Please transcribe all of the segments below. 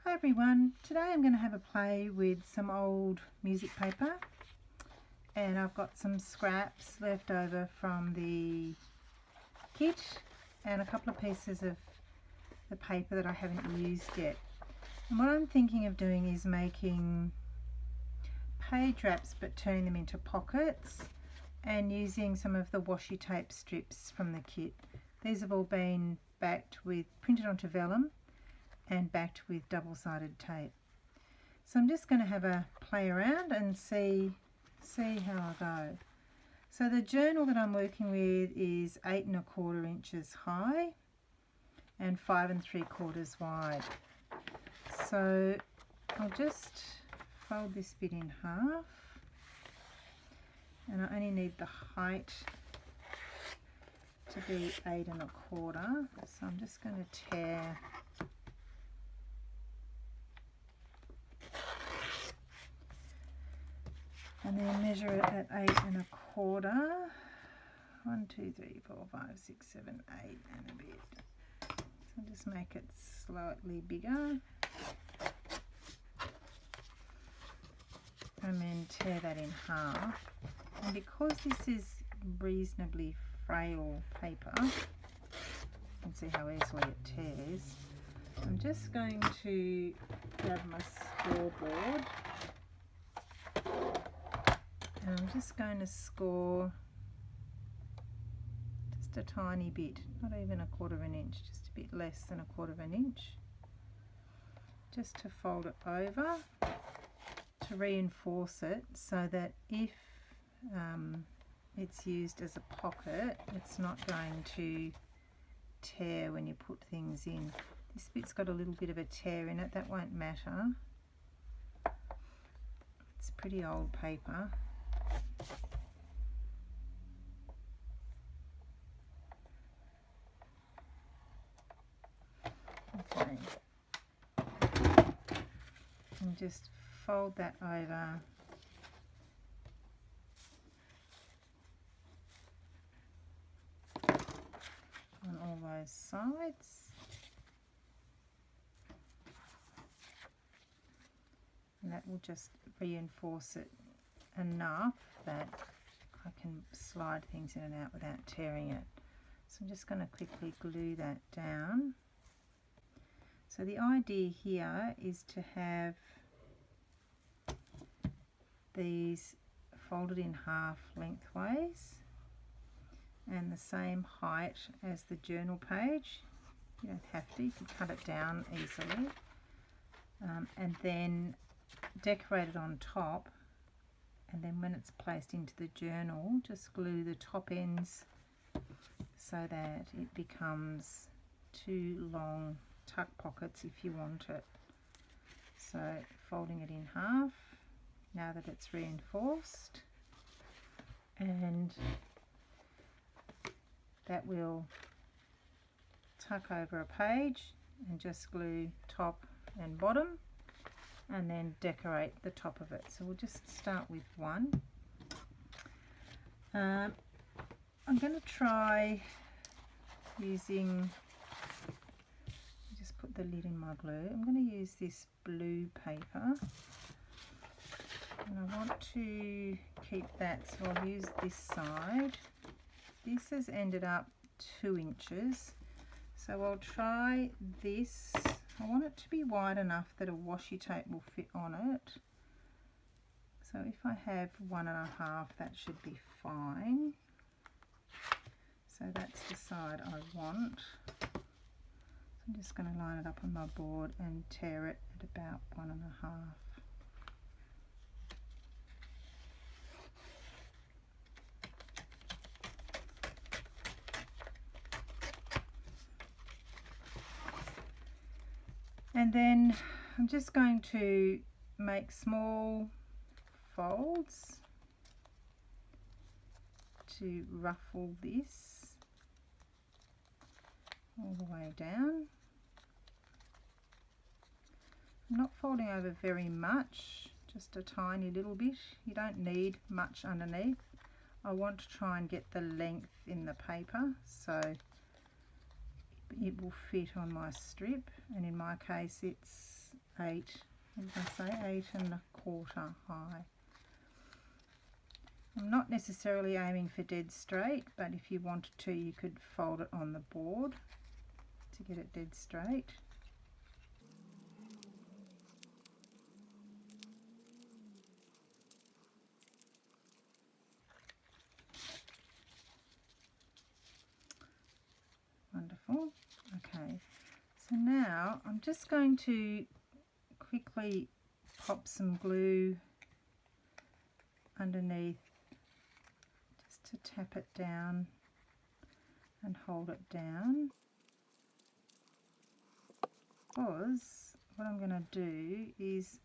Hi everyone, today I'm going to have a play with some old music paper, and I've got some scraps left over from the kit and a couple of pieces of the paper that I haven't used yet. And what I'm thinking of doing is making page wraps but turning them into pockets and using some of the washi tape strips from the kit. These have all been printed onto vellum and backed with double-sided tape. So I'm just going to have a play around and see how I go. So the journal that I'm working with is 8 1/4 inches high and 5 3/4 wide. So I'll just fold this bit in half, and I only need the height to be 8 1/4. So I'm just going to tear and then measure it at 8 1/4. 1, 2, 3, 4, 5, 6, 7, 8 and a bit. So just make it slightly bigger and then tear that in half. And because this is reasonably frail paper, you can see how easily it tears. I'm just going to grab my scoreboard, and I'm just going to score just a tiny bit, not even 1/4 inch, just a bit less than 1/4 inch, just to fold it over to reinforce it, so that if it's used as a pocket, it's not going to tear when you put things in. This bit's got a little bit of a tear in it, that won't matter. It's pretty old paper. Okay, and just fold that over on all those sides, and that will just reinforce it enough that I can slide things in and out without tearing it. So I'm just going to quickly glue that down. So the idea here is to have these folded in half lengthways and the same height as the journal page. You don't have to, you can cut it down easily, and then decorate it on top, and then when it's placed into the journal, just glue the top ends so that it becomes 2 long tuck pockets if you want it. So folding it in half now that it's reinforced, and that will tuck over a page and just glue top and bottom, and then decorate the top of it. So we'll just start with one. I'm going to try using, just put the lid in my glue, I'm going to use this blue paper, and I want to keep that, so I'll use this side. This has ended up 2 inches, so I'll try this. I want it to be wide enough that a washi tape will fit on it. So if I have 1 1/2, that should be fine. So that's the side I want. So I'm just going to line it up on my board and tear it at about 1 1/2. And then I'm just going to make small folds to ruffle this all the way down. I'm not folding over very much, just a tiny little bit. You don't need much underneath. I want to try and get the length in the paper so it will fit on my strip, and in my case it's 8, what did I say, 8¼ high. I'm not necessarily aiming for dead straight, but if you wanted to, you could fold it on the board to get it dead straight. Wonderful. Okay, so now I'm just going to quickly pop some glue underneath just to tap it down and hold it down, because what I'm going to do is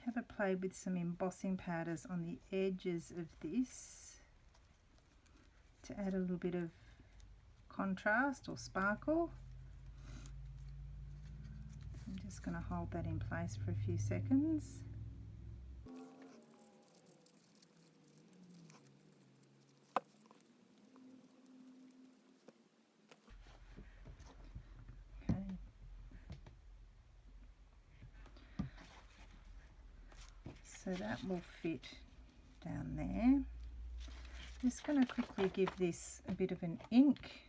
have a play with some embossing powders on the edges of this to add a little bit of contrast or sparkle. I'm just going to hold that in place for a few seconds. Okay. So that will fit down there. Just going to quickly give this a bit of an ink.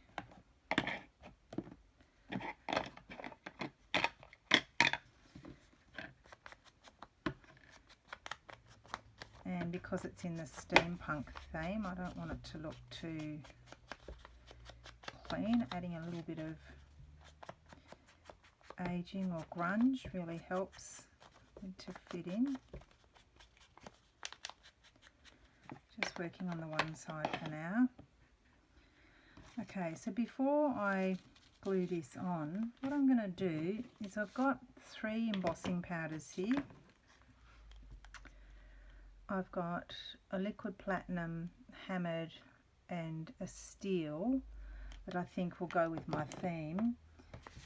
And because it's in the steampunk theme, I don't want it to look too clean. Adding a little bit of aging or grunge really helps it to fit in. Just working on the one side for now. Okay, so before I glue this on, what I'm going to do is I've got 3 embossing powders here. I've got a liquid platinum, hammered, and a steel that I think will go with my theme.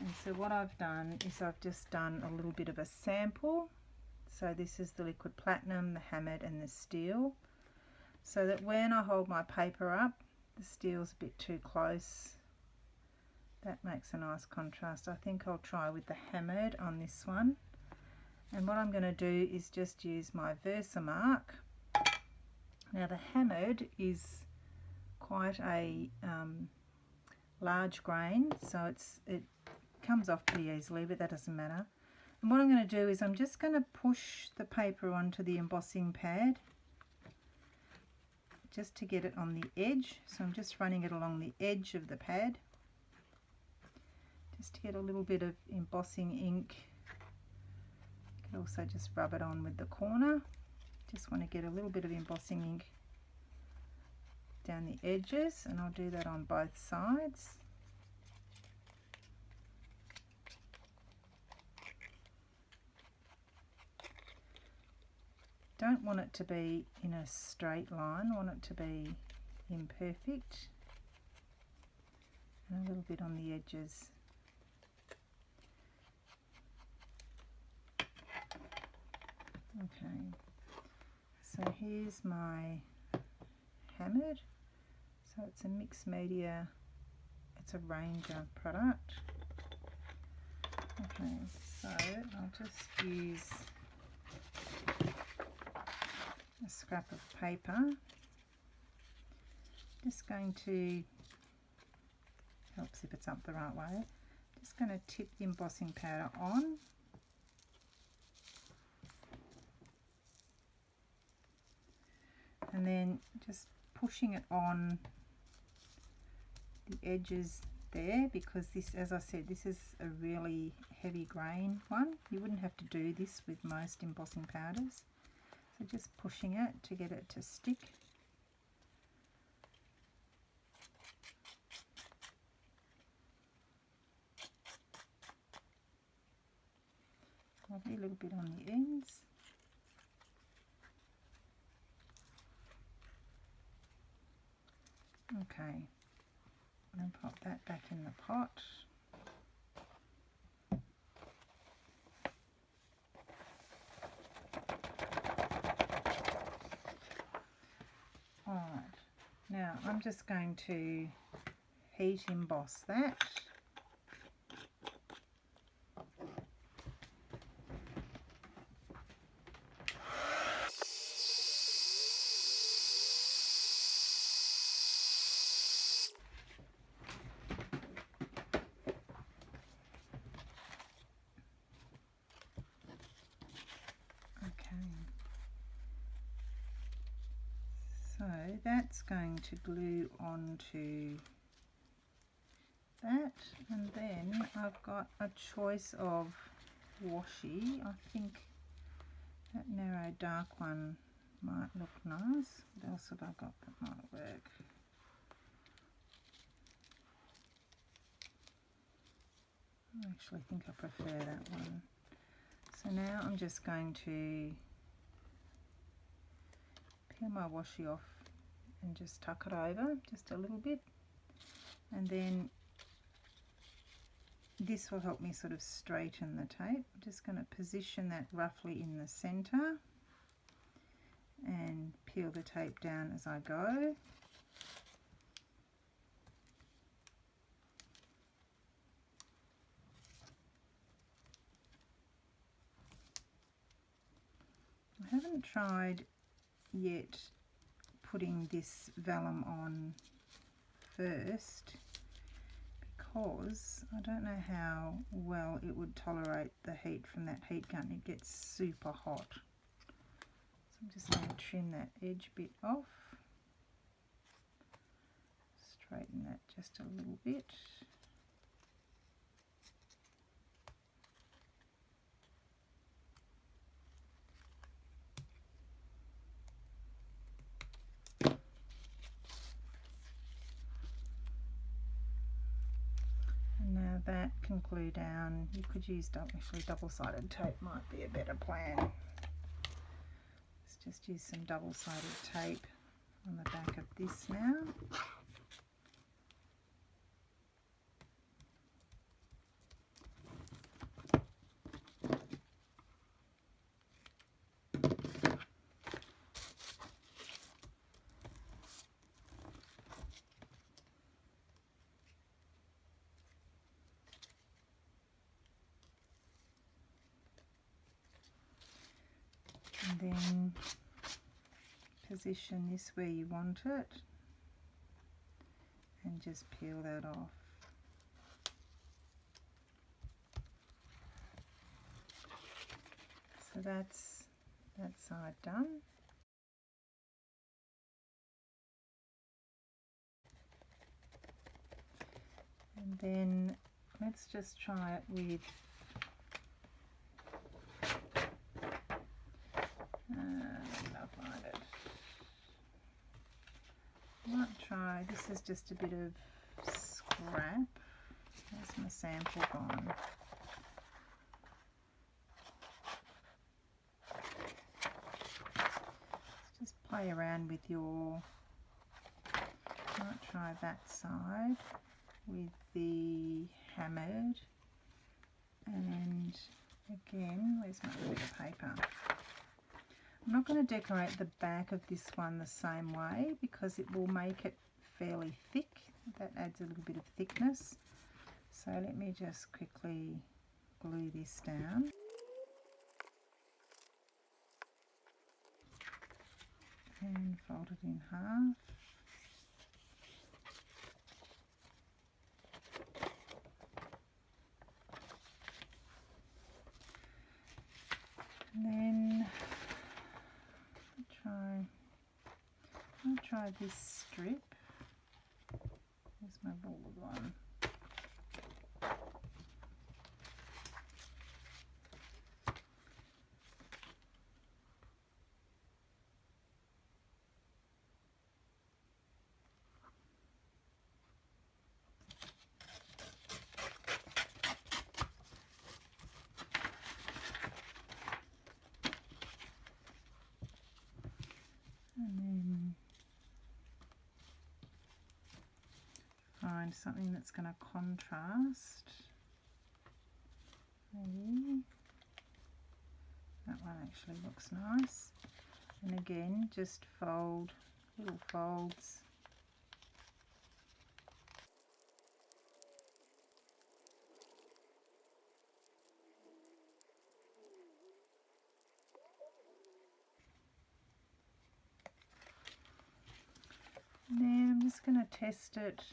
And so what I've done is I've just done a little bit of a sample. So this is the liquid platinum, the hammered, and the steel. So that when I hold my paper up, the steel's a bit too close. That makes a nice contrast. I think I'll try with the hammered on this one. And what I'm going to do is just use my Versamark. Now the hammered is quite a large grain, so it comes off pretty easily, but that doesn't matter. And what I'm going to do is I'm just going to push the paper onto the embossing pad just to get it on the edge. So I'm just running it along the edge of the pad just to get a little bit of embossing ink. You can also just rub it on with the corner. Just want to get a little bit of embossing ink down the edges, and I'll do that on both sides. Don't want it to be in a straight line, I want it to be imperfect, and a little bit on the edges. Okay, so here's my hammered. So it's a mixed media, it's a Ranger product. Okay, so I'll just use a scrap of paper. Just going to, helps if it's up the right way, just going to tip the embossing powder on. And then just pushing it on the edges there, because this, as I said, this is a really heavy grain one. You wouldn't have to do this with most embossing powders. So just pushing it to get it to stick. Probably a little bit on the ends. Okay, and pop that back in the pot. Alright, now I'm just going to heat emboss that. So that's going to glue onto that, and then I've got a choice of washi. I think that narrow dark one might look nice. What else have I got that might work? I actually think I prefer that one. So now I'm just going to peel my washi off and just tuck it over just a little bit, and then this will help me sort of straighten the tape. I'm just going to position that roughly in the center and peel the tape down as I go. I haven't tried yet putting this vellum on first because I don't know how well it would tolerate the heat from that heat gun. It gets super hot. So I'm just going to trim that edge bit off, straighten that just a little bit. That can glue down. You could use actually double-sided tape might be a better plan. Let's just use some double-sided tape on the back of this now. And then position this where you want it and just peel that off. So that's that side done. And then let's just try it with I'll find it. I might try, this is just a bit of scrap. There's my sample gone. Let's just play around with your, might try that side with the hammered, and again, where's my bit of paper? I'm not going to decorate the back of this one the same way because it will make it fairly thick. That adds a little bit of thickness. So let me just quickly glue this down. And fold it in half. And then I'll try this strip. Where's my board one? And then find something that's going to contrast. Maybe that one actually looks nice. And again, just fold, little folds. And then I'm just going to test it.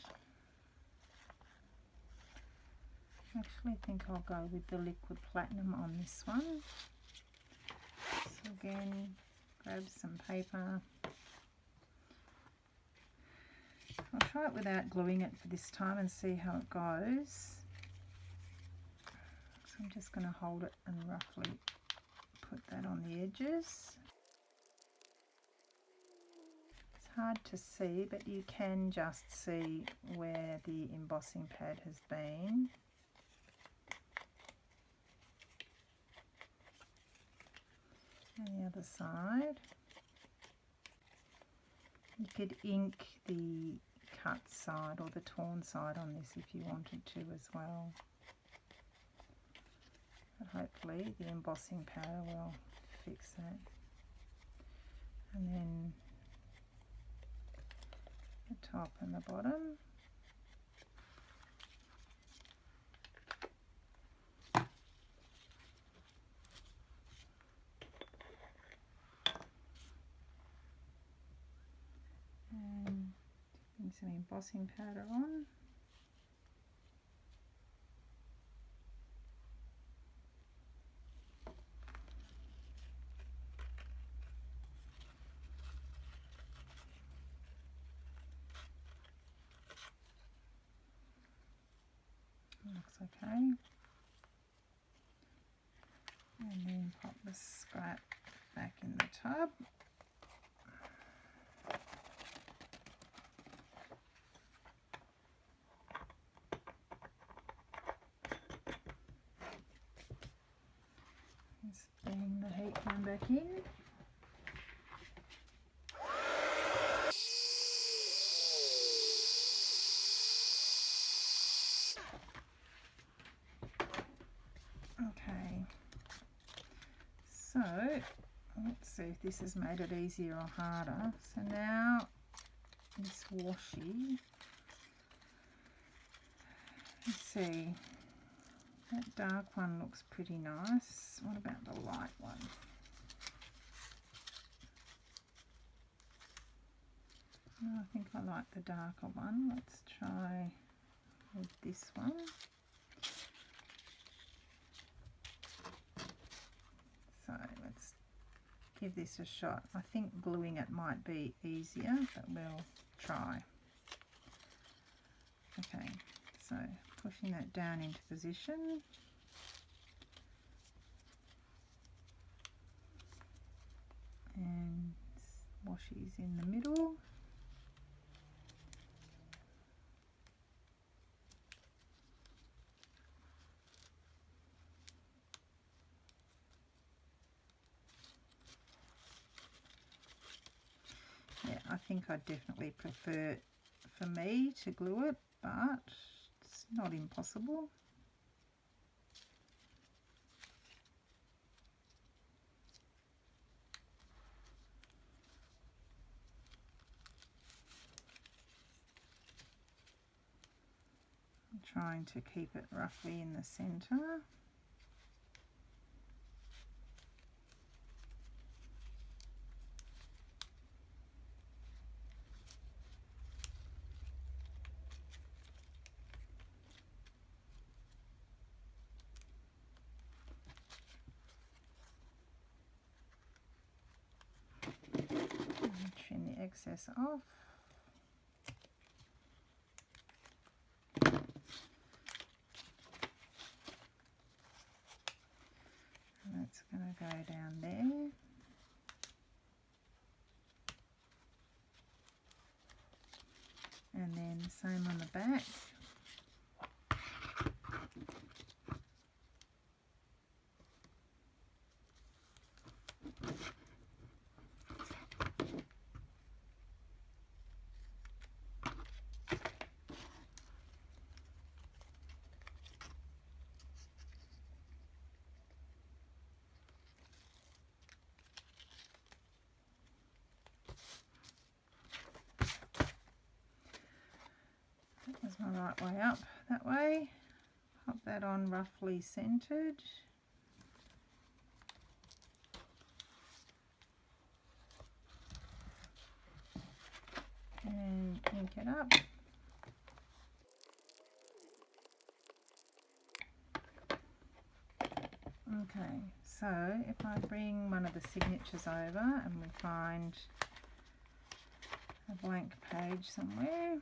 I actually think I'll go with the liquid platinum on this one. So again, grab some paper I'll try it without gluing it for this time and see how it goes. So I'm just going to hold it and roughly put that on the edges. It's hard to see, but you can just see where the embossing pad has been. And the other side. You could ink the cut side or the torn side on this if you wanted to as well. But hopefully the embossing powder will fix that. And then the top and the bottom. And putting some embossing powder on. Looks okay. And then pop the scrap back in the tub. Just bring the heat gun back in. Okay, so let's see if this has made it easier or harder. So now this washi, let's see, that dark one looks pretty nice. What about the light one? No, I think I like the darker one. Let's try with this one. So let's give this a shot. I think gluing it might be easier, but we'll try. Okay, so pushing that down into position. And washi's in the middle. Yeah, I think I definitely prefer for me to glue it, but it's not impossible. I'm trying to keep it roughly in the center. Trim the excess off. And that's going to go down there. And then the same on the back. That was my right way up that way. Pop that on roughly centered. And ink it up. Okay, so if I bring one of the signatures over and we find a blank page somewhere.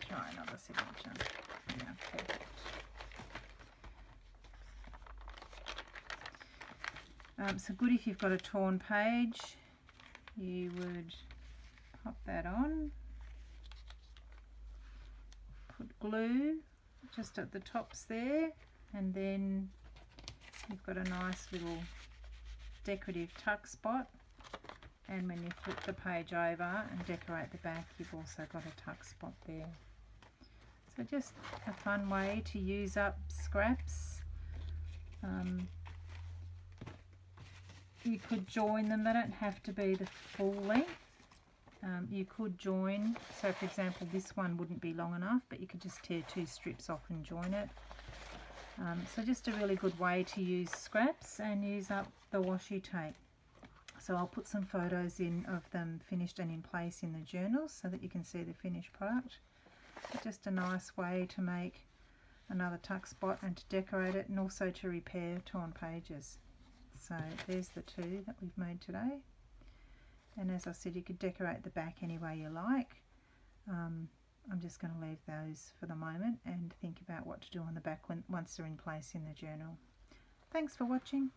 Try another signature. Yeah, perfect. So good if you've got a torn page, you would pop that on, put glue just at the tops there, and then you've got a nice little decorative tuck spot, and when you flip the page over and decorate the back, you've also got a tuck spot there. So just a fun way to use up scraps. You could join them, they don't have to be the full length. You could join, so for example this one wouldn't be long enough, but you could just tear 2 strips off and join it. So just a really good way to use scraps and use up the washi tape. So I'll put some photos in of them finished and in place in the journal so that you can see the finished product. But just a nice way to make another tuck spot and to decorate it, and also to repair torn pages. So there's the 2 that we've made today, and as I said, you could decorate the back any way you like. I'm just going to leave those for the moment and think about what to do on the back once they're in place in the journal. Thanks for watching.